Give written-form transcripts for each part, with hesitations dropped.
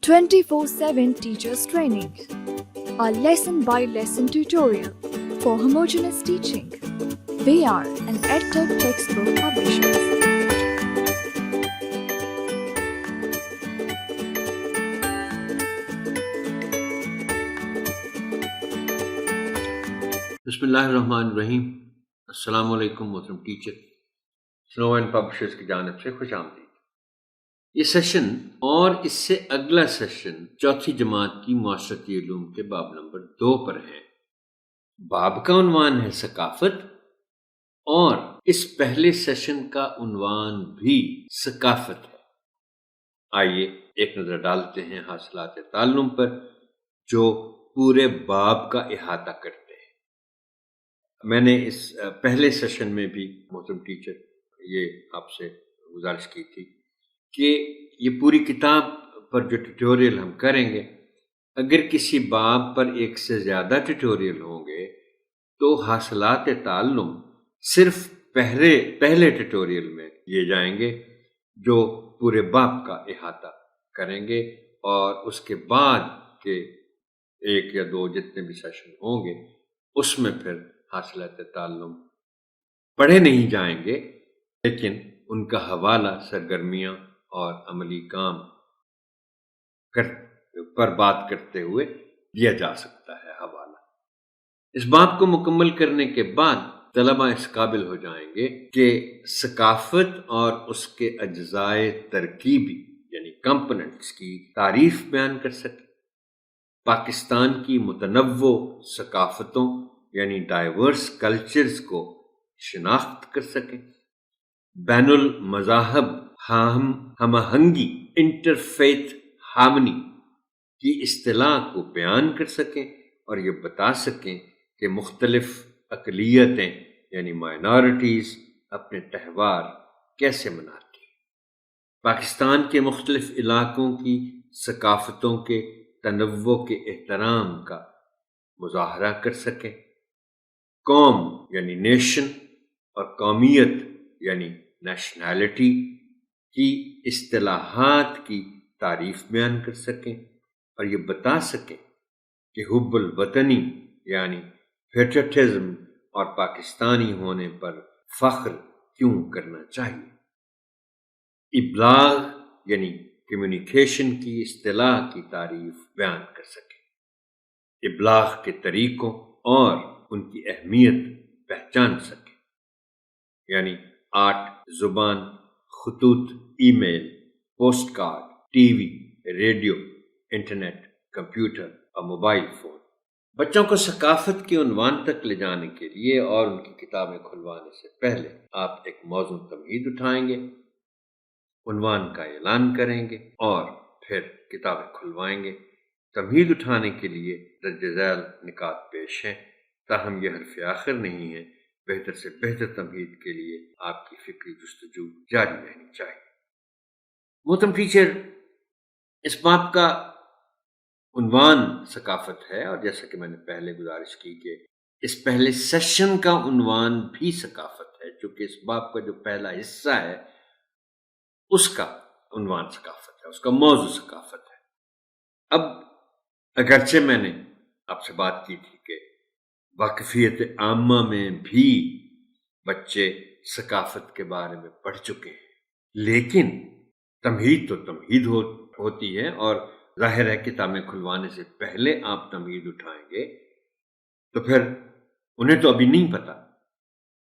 24/7 Teachers Training, a lesson-by-lesson tutorial for homogeneous teaching. We are an EdTech textbook publisher. بسم اللہ الرحمن الرحیم. السلام علیکم محترم ٹیچر. سنو اینڈ پبلشرز کی جانب سے خوش آمدید. یہ سیشن اور اس سے اگلا سیشن چوتھی جماعت کی معاشرتی علوم کے باب نمبر 2 پر ہے. باب کا عنوان ہے ثقافت، اور اس پہلے سیشن کا عنوان بھی ثقافت ہے. آئیے ایک نظر ڈالتے ہیں حاصلات تعلم پر جو پورے باب کا احاطہ کرتے ہیں. میں نے اس پہلے سیشن میں بھی محترم ٹیچر یہ آپ سے گزارش کی تھی کہ یہ پوری کتاب پر جو ٹیوٹوریل ہم کریں گے، اگر کسی باب پر ایک سے زیادہ ٹیوٹوریل ہوں گے تو حاصلات تعلم صرف پہلے ٹیوٹوریل میں لیے جائیں گے جو پورے باب کا احاطہ کریں گے، اور اس کے بعد کے 1 یا 2 جتنے بھی سیشن ہوں گے اس میں پھر حاصلات تعلم پڑھے نہیں جائیں گے، لیکن ان کا حوالہ سرگرمیاں اور عملی کام پر بات کرتے ہوئے دیا جا سکتا ہے حوالہ. اس بات کو مکمل کرنے کے بعد طلبہ اس قابل ہو جائیں گے کہ ثقافت اور اس کے اجزائے ترکیبی یعنی کمپوننٹس کی تعریف بیان کر سکیں، پاکستان کی متنوع ثقافتوں یعنی ڈائیورس کلچرز کو شناخت کر سکیں، بین المذاہب ہم آہنگی انٹرفیتھ ہارمنی کی اصطلاح کو بیان کر سکیں، اور یہ بتا سکیں کہ مختلف اقلیتیں یعنی مائنارٹیز اپنے تہوار کیسے مناتی ہیں، پاکستان کے مختلف علاقوں کی ثقافتوں کے تنوع کے احترام کا مظاہرہ کر سکیں، قوم یعنی نیشن اور قومیت یعنی نیشنلٹی کی اصطلاحات کی تعریف بیان کر سکیں، اور یہ بتا سکیں کہ حب الوطنی یعنی پیٹریوٹزم اور پاکستانی ہونے پر فخر کیوں کرنا چاہیے. ابلاغ یعنی کمیونیکیشن کی اصطلاح کی تعریف بیان کر سکیں، ابلاغ کے طریقوں اور ان کی اہمیت پہچان سکیں، یعنی آرٹ، زبان، خطوط، email, postcard, T V, radio, internet, computer اور موبائل فون. بچوں کو ثقافت کے عنوان تک لے جانے کے لیے اور ان کی کتابیں کھلوانے سے پہلے آپ ایک موضوع تمہید اٹھائیں گے، عنوان کا اعلان کریں گے اور پھر کتابیں کھلوائیں گے. تمہید اٹھانے کے لیے درج ذیل نکات پیش ہیں، تاہم یہ حرف آخر نہیں ہے. بہتر سے بہتر تمہید کے لیے آپ کی فکری جستجو جاری رہنی چاہیے. محترم ٹیچر، اس باب کا عنوان ثقافت ہے، اور جیسا کہ میں نے پہلے گزارش کی کہ اس پہلے سیشن کا عنوان بھی ثقافت ہے، چونکہ اس باب کا جو پہلا حصہ ہے اس کا عنوان ثقافت ہے، اس کا موضوع ثقافت ہے. اب اگرچہ میں نے آپ سے بات کی تھی کہ واقفیت عامہ میں بھی بچے ثقافت کے بارے میں پڑھ چکے ہیں، لیکن تمہید تو تمہید ہوتی ہے، اور ظاہر ہے کتابیں کھلوانے سے پہلے آپ تمہید اٹھائیں گے تو پھر انہیں تو ابھی نہیں پتا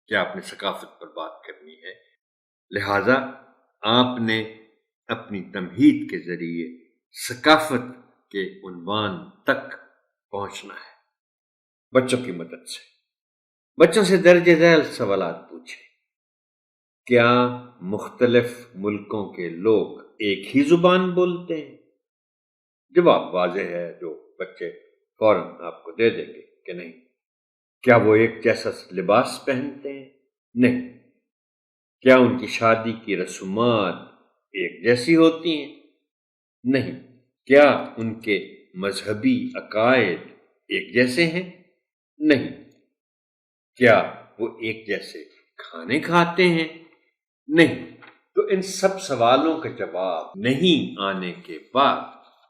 کہ آپ نے ثقافت پر بات کرنی ہے. لہذا آپ نے اپنی تمہید کے ذریعے ثقافت کے عنوان تک پہنچنا ہے. بچوں کی مدد سے بچوں سے درج ذیل سوالات پوچھیں. کیا مختلف ملکوں کے لوگ ایک ہی زبان بولتے ہیں؟ جواب واضح ہے جو بچے فوراً آپ کو دے دیں گے کہ نہیں. کیا وہ ایک جیسا لباس پہنتے ہیں؟ نہیں. کیا ان کی شادی کی رسومات ایک جیسی ہوتی ہیں؟ نہیں. کیا ان کے مذہبی عقائد ایک جیسے ہیں؟ نہیں. کیا وہ ایک جیسے کھانے کھاتے ہیں؟ نہیں. تو ان سب سوالوں کا جواب نہیں آنے کے بعد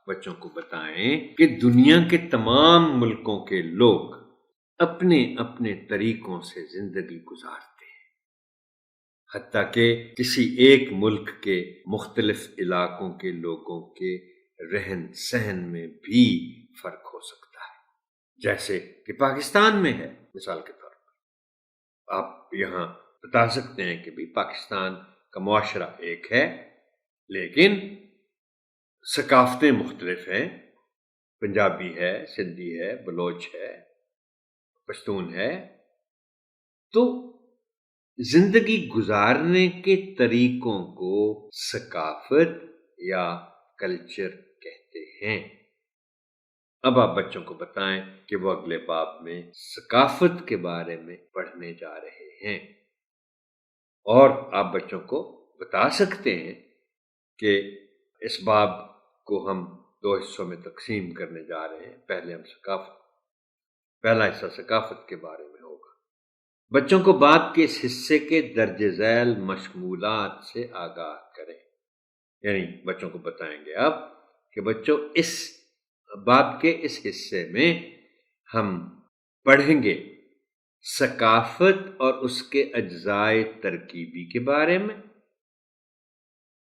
بچوں کو بتائیں کہ دنیا کے تمام ملکوں کے لوگ اپنے اپنے طریقوں سے زندگی گزارتے ہیں، حتیٰ کہ کسی ایک ملک کے مختلف علاقوں کے لوگوں کے رہن سہن میں بھی فرق ہو سکتا ہے، جیسے کہ پاکستان میں ہے۔ مثال کے طور پر آپ یہاں بتا سکتے ہیں کہ بھی پاکستان کا معاشرہ ایک ہے، لیکن ثقافتیں مختلف ہیں، پنجابی ہے، سندھی ہے، بلوچ ہے، پشتون ہے۔ تو زندگی گزارنے کے طریقوں کو ثقافت یا کلچر کہتے ہیں۔ اب آپ بچوں کو بتائیں کہ وہ اگلے باب میں ثقافت کے بارے میں پڑھنے جا رہے ہیں، اور آپ بچوں کو بتا سکتے ہیں کہ اس باب کو ہم 2 حصوں میں تقسیم کرنے جا رہے ہیں۔ پہلا حصہ ثقافت کے بارے میں ہوگا۔ بچوں کو باب کے اس حصے کے درج ذیل مشمولات سے آگاہ کریں، یعنی بچوں کو بتائیں گے اب کہ بچوں اس باب کے اس حصے میں ہم پڑھیں گے ثقافت اور اس کے اجزاء ترکیبی کے بارے میں،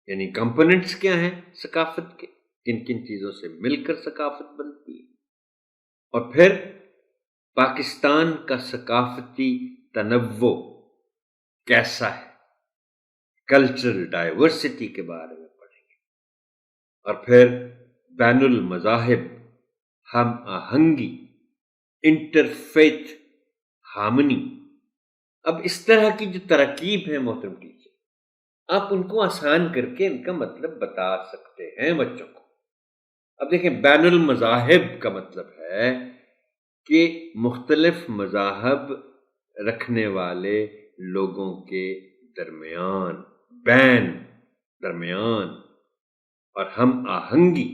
یعنی کمپوننٹس کیا ہیں ثقافت کے، کن کن چیزوں سے مل کر ثقافت بنتی ہے، اور پھر پاکستان کا ثقافتی تنوع کیسا ہے، کلچرل ڈائیورسٹی کے بارے میں پڑھیں گے، اور پھر بین المذاہب ہم آہنگی، انٹرفیتھ ہارمنی۔ اب اس طرح کی جو ترکیب ہے محترم ٹیچر، آپ ان کو آسان کر کے ان کا مطلب بتا سکتے ہیں بچوں کو۔ اب دیکھیں، بین المذاہب کا مطلب ہے کہ مختلف مذاہب رکھنے والے لوگوں کے درمیان، بین درمیان، اور ہم آہنگی۔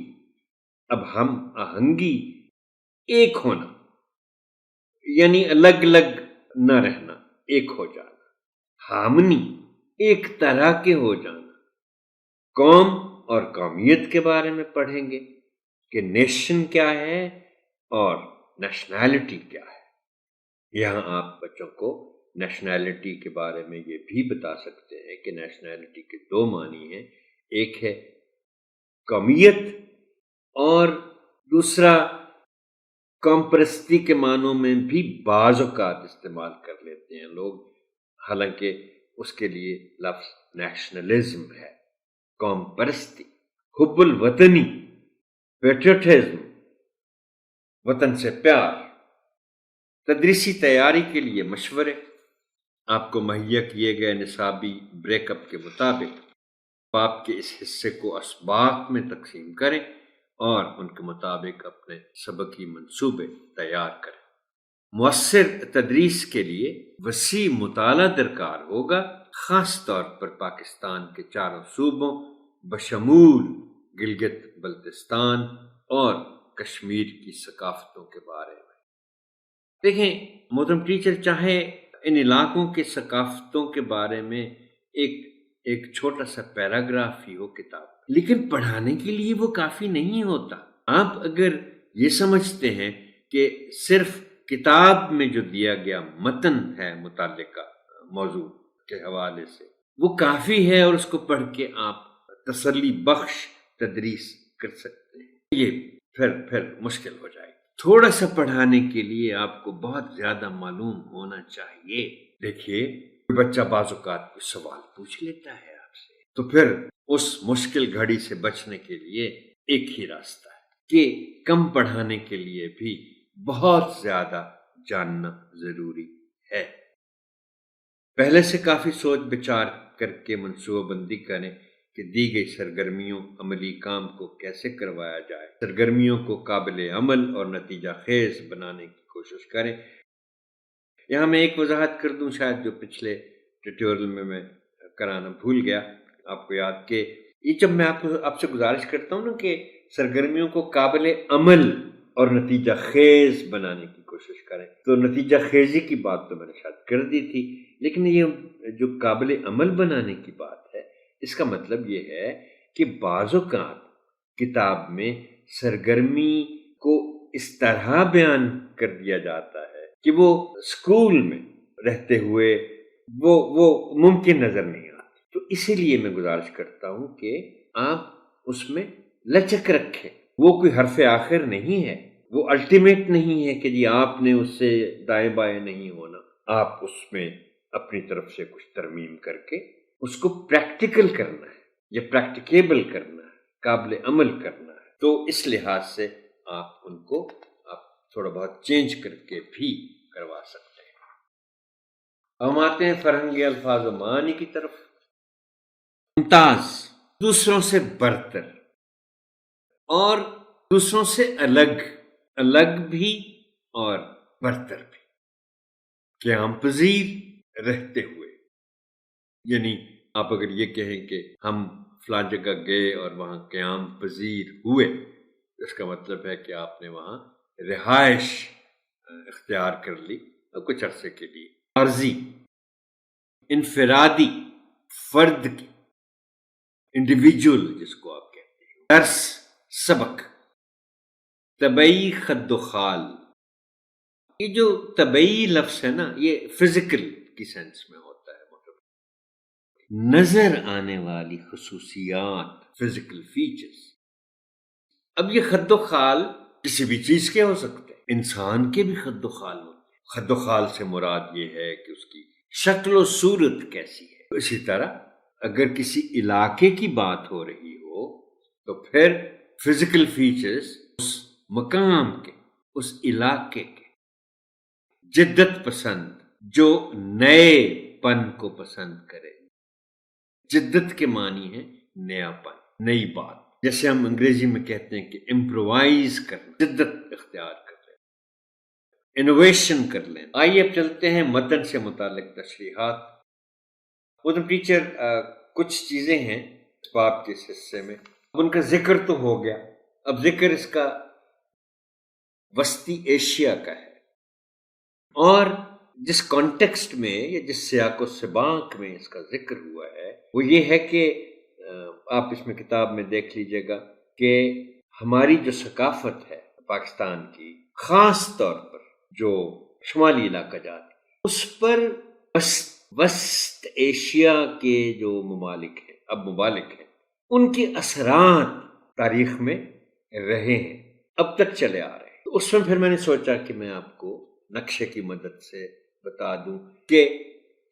اب ہم آہنگی ایک ہونا، یعنی الگ الگ نہ رہنا، ایک ہو جانا۔ ہارمنی ایک طرح کے ہو جانا۔ قوم اور قومیت کے بارے میں پڑھیں گے کہ نیشن کیا ہے اور نیشنلٹی کیا ہے۔ یہاں آپ بچوں کو نیشنلٹی کے بارے میں یہ بھی بتا سکتے ہیں کہ نیشنلٹی کے 2 معنی ہیں، ایک ہے قومیت اور دوسرا قوم پرستی کے معنوں میں بھی بعض اوقات استعمال کر لیتے ہیں لوگ، حالانکہ اس کے لیے لفظ نیشنلزم ہے، قوم پرستی، حب الوطنی، پیٹریوٹزم، وطن سے پیار۔ تدریسی تیاری کے لیے مشورے، آپ کو مہیا کیے گئے نصابی بریک اپ کے مطابق آپ کے اس حصے کو اسباق میں تقسیم کریں اور ان کے مطابق اپنے سبقی منصوبے تیار کریں۔ مؤثر تدریس کے لیے وسیع مطالعہ درکار ہوگا، خاص طور پر پاکستان کے 4 صوبوں بشمول گلگت بلتستان اور کشمیر کی ثقافتوں کے بارے میں۔ دیکھیں محترم ٹیچر، چاہے ان علاقوں کے ثقافتوں کے بارے میں ایک چھوٹا سا پیراگراف ہی ہو کتاب، لیکن پڑھانے کے لیے وہ کافی نہیں ہوتا۔ آپ اگر یہ سمجھتے ہیں کہ صرف کتاب میں جو دیا گیا متن ہے متعلقہ موضوع کے حوالے سے وہ کافی ہے اور اس کو پڑھ کے آپ تسلی بخش تدریس کر سکتے ہیں، یہ پھر مشکل ہو جائے گی۔ تھوڑا سا پڑھانے کے لیے آپ کو بہت زیادہ معلوم ہونا چاہیے۔ دیکھیے، بچہ بعض اوقات کوئی سوال پوچھ لیتا ہے آپ سے، تو پھر اس مشکل گھڑی سے بچنے کے لیے ایک ہی راستہ ہے کہ کم پڑھانے کے لیے بھی بہت زیادہ جاننا ضروری ہے۔ پہلے سے کافی سوچ بچار کر کے منصوبہ بندی کریں کہ دی گئی سرگرمیوں عملی کام کو کیسے کروایا جائے۔ سرگرمیوں کو قابل عمل اور نتیجہ خیز بنانے کی کوشش کریں۔ یہاں میں ایک وضاحت کر دوں، شاید جو پچھلے ٹیوٹوریل میں کرانا بھول گیا آپ کو یاد، کہ یہ جب میں آپ سے گزارش کرتا ہوں نا کہ سرگرمیوں کو قابل عمل اور نتیجہ خیز بنانے کی کوشش کریں، تو نتیجہ خیزی کی بات تو میں نے شاید کر دی تھی، لیکن یہ جو قابل عمل بنانے کی بات ہے، اس کا مطلب یہ ہے کہ بعض اوقات کتاب میں سرگرمی کو اس طرح بیان کر دیا جاتا ہے کہ وہ اسکول میں رہتے ہوئے وہ ممکن نظر نہیں آتی. تو اسی لیے میں گزارش کرتا ہوں کہ آپ اس میں لچک رکھیں. وہ کوئی حرف آخر نہیں ہے، وہ الٹیمیٹ نہیں ہے کہ جی آپ نے اس سے دائیں بائیں نہیں ہونا. آپ اس میں اپنی طرف سے کچھ ترمیم کر کے اس کو پریکٹیکل کرنا ہے یا پریکٹیکیبل کرنا ہے، قابل عمل کرنا ہے. تو اس لحاظ سے آپ ان کو آپ تھوڑا بہت چینج کر کے بھی کروا سکتے ہیں. ہم آتے ہیں فرہنگی الفاظ و معانی کی طرف. ممتاز، دوسروں سے برتر اور دوسروں سے الگ بھی اور برتر بھی. قیام پذیر رہتے ہوئے، یعنی آپ اگر یہ کہیں کہ ہم فلاں جگہ گئے اور وہاں قیام پذیر ہوئے، اس کا مطلب ہے کہ آپ نے وہاں رہائش اختیار کر لی کچھ عرصے کے لیے. عارضی، انفرادی، فرد کی، انڈیویجول جس کو آپ کہتے ہیں. درس، سبق. طبعی خد و خال، یہ جو طبعی لفظ ہے نا، یہ فزیکل کی سینس میں ہوتا ہے. نظر آنے والی خصوصیات، فزیکل فیچرز. اب یہ خد و خال کسی بھی چیز کے ہو سکتے ہیں، انسان کے بھی خد و خال ہوتے ہیں. خد و خال سے مراد یہ ہے کہ اس کی شکل و صورت کیسی ہے. اسی طرح اگر کسی علاقے کی بات ہو رہی ہو تو پھر فزیکل فیچرز اس مقام کے، اس علاقے کے. جدت پسند، جو نئے پن کو پسند کرے. جدت کے معنی ہے نیا پن، نئی بات. جیسے ہم انگریزی میں کہتے ہیں کہ امپرووائز کرنا، جدت اختیار کر لیں، انوویشن کر لیں. آئیے اب چلتے ہیں متن سے متعلق تشریحات. وہ تو ٹیچر کچھ چیزیں ہیں اس باب کے حصے میں، اب ان کا ذکر تو ہو گیا. اب ذکر اس کا وسطی ایشیا کا ہے، اور جس کانٹیکسٹ میں یا جس سیاق و سباق میں اس کا ذکر ہوا ہے وہ یہ ہے کہ آپ اس میں کتاب میں دیکھ لیجئے گا کہ ہماری جو ثقافت ہے پاکستان کی، خاص طور پر جو شمالی علاقہ جات، اس پر وسط ایشیا کے جو ممالک ہیں، اب ممالک ہیں، ان کے اثرات تاریخ میں رہے ہیں، اب تک چلے آ رہے ہیں. تو اس میں پھر میں نے سوچا کہ میں آپ کو نقشے کی مدد سے بتا دوں کہ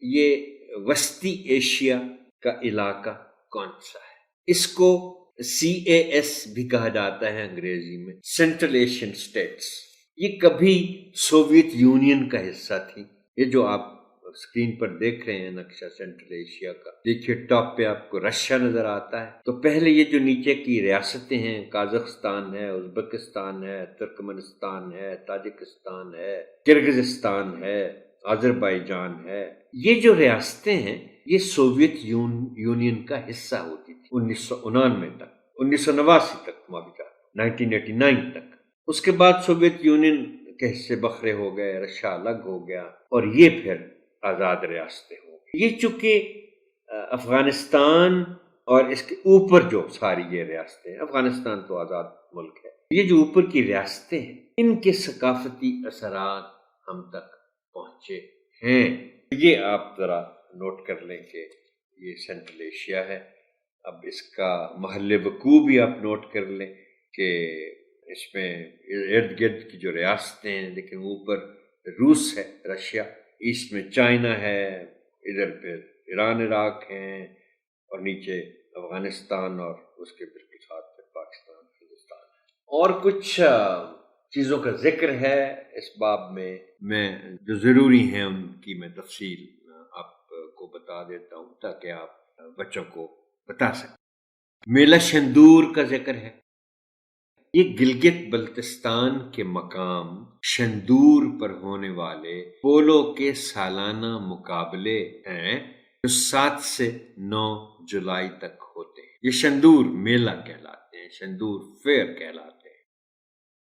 یہ وسطی ایشیا کا علاقہ کون سا ہے. اس کو CAS بھی کہا جاتا ہے انگریزی میں، سینٹرل ایشین اسٹیٹس. یہ کبھی سوویت یونین کا حصہ تھی. یہ جو آپ اسکرین پر دیکھ رہے ہیں نقشہ سینٹرل ایشیا کا، دیکھیے ٹاپ پہ آپ کو رشیا نظر آتا ہے. تو پہلے یہ جو نیچے کی ریاستیں ہیں، قازقستان ہے، ازبکستان ہے، ترکمنستان ہے، تاجکستان ہے، کرغزستان ہے، آذربائیجان ہے، یہ جو ریاستیں ہیں یہ سوویت یونین کا حصہ ہوتی تھی 1999 تک، 1989 تک، 1989 تک. اس کے بعد سوویت یونین کے حصے بکھرے ہو گئے، رشیا الگ ہو گیا، اور یہ پھر آزاد ریاستیں ہوں. یہ چونکہ افغانستان اور اس کے اوپر جو ساری یہ ریاستیں ہیں، افغانستان تو آزاد ملک ہے، یہ جو اوپر کی ریاستیں ہیں ان کے ثقافتی اثرات ہم تک پہنچے ہیں. یہ آپ ذرا نوٹ کر لیں کہ یہ سینٹرل ایشیا ہے. اب اس کا محل وقوع بھی آپ نوٹ کر لیں کہ اس میں ارد گرد کی جو ریاستیں ہیں، لیکن اوپر روس ہے، رشیا، ایسٹ میں چائنا ہے، ادھر پھر ایران عراق ہیں، اور نیچے افغانستان، اور اس کے بالکل ساتھ پھر پاکستان، ہندوستان ہے. اور کچھ چیزوں کا ذکر ہے اس باب میں جو ضروری ہیں ان کی میں تفصیل آپ کو بتا دیتا ہوں تاکہ آپ بچوں کو بتا سکیں. میلہ شندور کا ذکر ہے. یہ گلگت بلتستان کے مقام شندور پر ہونے والے پولو کے سالانہ مقابلے ہیں جو 7 سے 9 جولائی تک ہوتے ہیں. یہ شندور میلہ کہلاتے ہیں، شندور فیئر کہلاتے ہیں.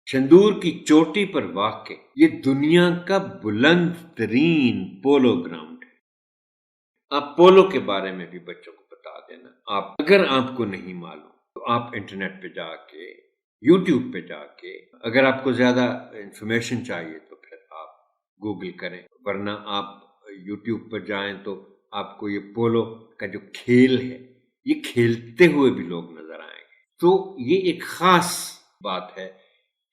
شندور کی چوٹی پر واقع یہ دنیا کا بلند ترین پولو گراؤنڈ ہے. آپ پولو کے بارے میں بھی بچوں کو بتا دینا. اگر آپ کو نہیں معلوم تو آپ انٹرنیٹ پہ جا کے یوٹیوب پہ جا کے اگر آپ کو زیادہ انفارمیشن چاہیے تو پھر آپ گوگل کریں، ورنہ آپ یوٹیوب پر جائیں تو آپ کو یہ پولو کا جو کھیل ہے یہ کھیلتے ہوئے بھی لوگ نظر آئیں گے۔ تو یہ ایک خاص بات ہے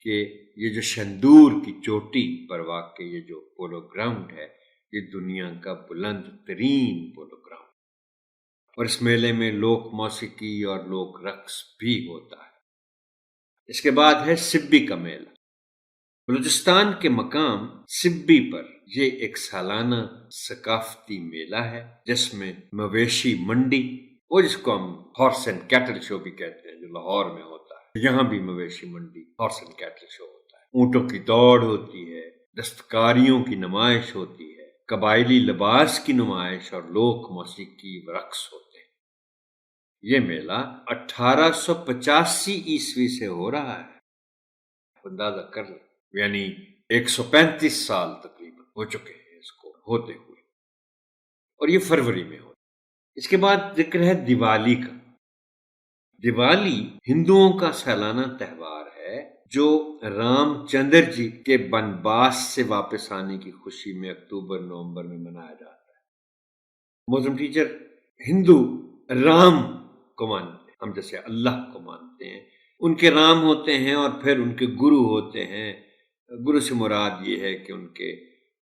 کہ یہ جو شندور کی چوٹی پر واقع یہ جو پولو گراؤنڈ ہے یہ دنیا کا بلند ترین پولو گراؤنڈ، اور اس میلے میں لوک موسیقی اور لوک رقص بھی ہوتا ہے۔ اس کے بعد ہے سبی کا میلہ۔ بلوچستان کے مقام سبی پر یہ ایک سالانہ ثقافتی میلہ ہے جس میں مویشی منڈی، اور جس کو ہم ہارس اینڈ کیٹل شو بھی کہتے ہیں، جو لاہور میں ہوتا ہے، یہاں بھی مویشی منڈی ہارس اینڈ کیٹل شو ہوتا ہے۔ اونٹوں کی دوڑ ہوتی ہے، دستکاریوں کی نمائش ہوتی ہے، قبائلی لباس کی نمائش اور لوک موسیقی و رقص ہوتے ہیں۔ یہ میلہ 1885 عیسوی سے ہو رہا ہے، اندازہ کر لیں، یعنی 135 سال تقریباً ہو چکے ہیں اس کو ہوتے ہوئے، اور یہ فروری میں ہوتا ہے۔ اس کے بعد ذکر ہے دیوالی کا۔ دیوالی ہندوؤں کا سالانہ تہوار ہے جو رام چندر جی کے بنواس سے واپس آنے کی خوشی میں اکتوبر نومبر میں منایا جاتا ہے۔ محترم ٹیچر، ہندو رام کو مانتے ہیں، ہم جیسے اللہ کو مانتے ہیں، ان کے رام ہوتے ہیں اور پھر ان کے گرو ہوتے ہیں۔ گرو سے مراد یہ ہے کہ ان کے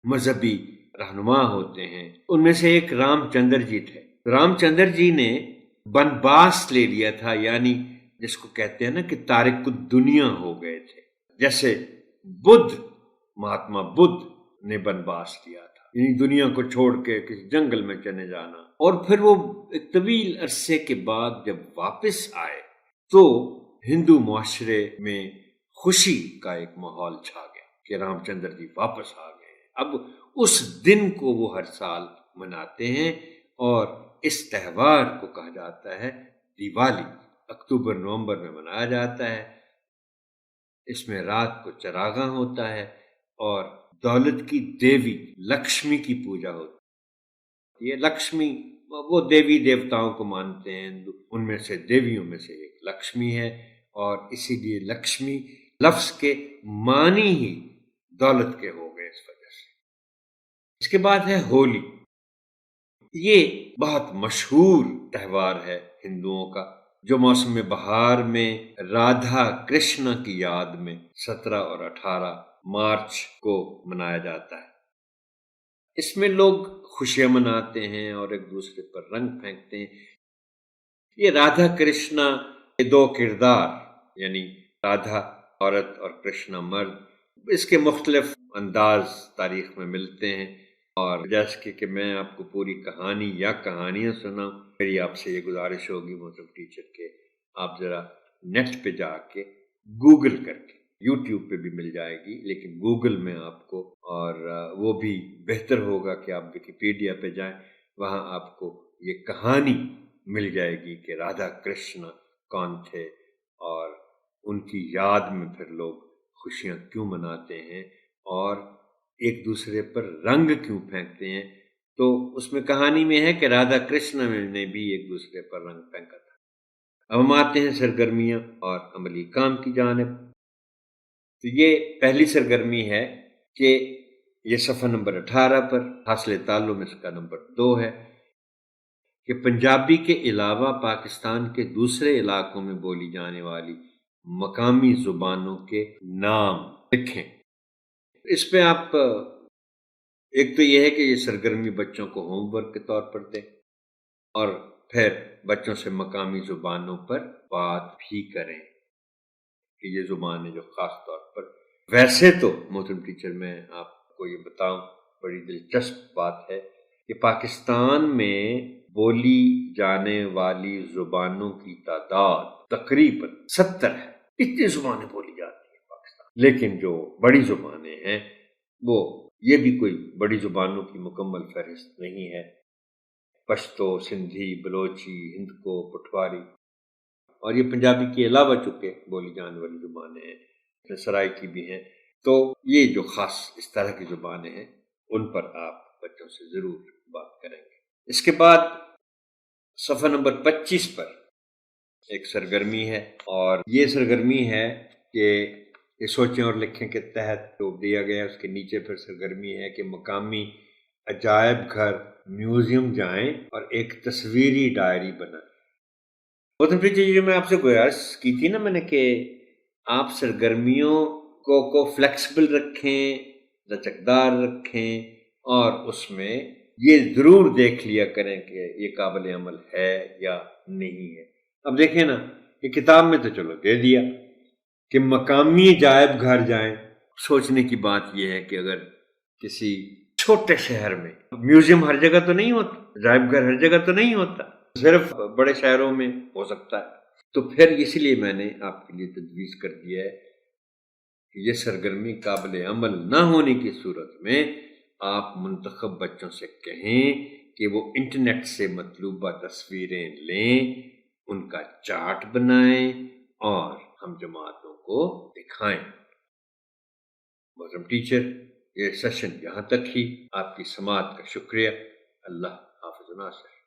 مذہبی رہنما ہوتے ہیں، ان میں سے ایک رام چندر جی تھے۔ رام چندر جی نے بنواس لے لیا تھا، یعنی جس کو کہتے ہیں نا کہ تارک الدنیا ہو گئے تھے، جیسے بدھ، مہاتما بدھ نے بنواس لیا تھا، یعنی دنیا کو چھوڑ کے کسی جنگل میں چلے جانا، اور پھر وہ ایک طویل عرصے کے بعد جب واپس آئے تو ہندو معاشرے میں خوشی کا ایک ماحول چھا گیا کہ رام چندر جی واپس آ گئے۔ اب اس دن کو وہ ہر سال مناتے ہیں، اور اس تہوار کو کہا جاتا ہے دیوالی۔ اکتوبر نومبر میں منایا جاتا ہے۔ اس میں رات کو چراغاں ہوتا ہے اور دولت کی دیوی لکشمی کی پوجا ہوتی ہے۔ یہ لکشمی وہ دیوی دیوتاؤں کو مانتے ہیں ہندو، ان میں سے دیویوں میں سے ایک لکشمی ہے، اور اسی لیے لکشمی لفظ کے معنی ہی دولت کے ہو گئے اس وجہ سے۔ اس کے بعد ہے ہولی۔ یہ بہت مشہور تہوار ہے ہندوؤں کا، جو موسم بہار میں رادھا کرشنا کی یاد میں 17 اور 18 مارچ کو منایا جاتا ہے۔ اس میں لوگ خوشیاں مناتے ہیں اور ایک دوسرے پر رنگ پھینکتے ہیں۔ یہ رادھا کرشنا کے دو کردار، یعنی رادھا عورت اور کرشنا مرد، اس کے مختلف انداز تاریخ میں ملتے ہیں، اور جیسے کہ میں آپ کو پوری کہانی یا کہانیاں سناؤں، میری آپ سے یہ گزارش ہوگی محترم ٹیچر کہ آپ ذرا نیٹ پہ جا کے گوگل کر کے، یوٹیوب پہ بھی مل جائے گی لیکن گوگل میں آپ کو، اور وہ بھی بہتر ہوگا کہ آپ ویکیپیڈیا پہ جائیں، وہاں آپ کو یہ کہانی مل جائے گی کہ رادھا کرشنا کون تھے، اور ان کی یاد میں پھر لوگ خوشیاں کیوں مناتے ہیں اور ایک دوسرے پر رنگ کیوں پھینکتے ہیں۔ تو اس میں کہانی میں ہے کہ رادھا کرشنا نے بھی ایک دوسرے پر رنگ پھینکا تھا۔ اب ہم آتے ہیں سرگرمیاں اور عملی کام کی جانب۔ تو یہ پہلی سرگرمی ہے کہ یہ صفحہ نمبر 18 پر حاصل تعلم اس کا نمبر 2 ہے کہ پنجابی کے علاوہ پاکستان کے دوسرے علاقوں میں بولی جانے والی مقامی زبانوں کے نام لکھیں۔ اس پہ آپ ایک تو یہ ہے کہ یہ سرگرمی بچوں کو ہوم ورک کے طور پر دیں، اور پھر بچوں سے مقامی زبانوں پر بات بھی کریں کہ یہ زبانیں جو خاص طور پر، ویسے تو محترم ٹیچر میں آپ کو یہ بتاؤں، بڑی دلچسپ بات ہے کہ پاکستان میں بولی جانے والی زبانوں کی تعداد تقریباً 70 ہے۔ اتنی زبانیں بولی جاتی ہیں پاکستان، لیکن جو بڑی زبانیں ہیں وہ یہ بھی کوئی بڑی زبانوں کی مکمل فہرست نہیں ہے۔ پشتو، سندھی، بلوچی، ہندکو، پٹواری، اور یہ پنجابی کے علاوہ چونکہ بولی جانے والی زبانیں ہیں، سرائکی بھی ہیں، تو یہ جو خاص اس طرح کی زبانیں ہیں ان پر آپ بچوں سے ضرور بات کریں گے۔ اس کے بعد صفحہ نمبر 25 پر ایک سرگرمی ہے، اور یہ سرگرمی ہے کہ یہ سوچیں اور لکھیں کے تحت جو دیا گیا اس کے نیچے پھر سرگرمی ہے کہ مقامی عجائب گھر میوزیم جائیں اور ایک تصویری ڈائری بنائیں. بہت پیچھے جو میں آپ سے گزارش کی تھی نا میں نے کہ آپ سرگرمیوں کو فلیکسیبل رکھیں، لچکدار رکھیں، اور اس میں یہ ضرور دیکھ لیا کریں کہ یہ قابل عمل ہے یا نہیں ہے. اب دیکھیں نا یہ کتاب میں تو چلو دے دیا کہ مقامی عجائب گھر جائیں. سوچنے کی بات یہ ہے کہ اگر کسی چھوٹے شہر میں میوزیم ہر جگہ تو نہیں ہوتا، عجائب گھر ہر جگہ تو نہیں ہوتا، صرف بڑے شہروں میں ہو سکتا ہے، تو پھر اسی لیے میں نے آپ کے لیے تجویز کر دیا ہے کہ یہ سرگرمی قابل عمل نہ ہونے کی صورت میں آپ منتخب بچوں سے کہیں کہ وہ انٹرنیٹ سے مطلوبہ تصویریں لیں، ان کا چارٹ بنائیں اور ہم جماعتوں کو دکھائیں. محترم ٹیچر، یہ سیشن یہاں تک ہی. آپ کی سماعت کا شکریہ. اللہ حافظ ناصر.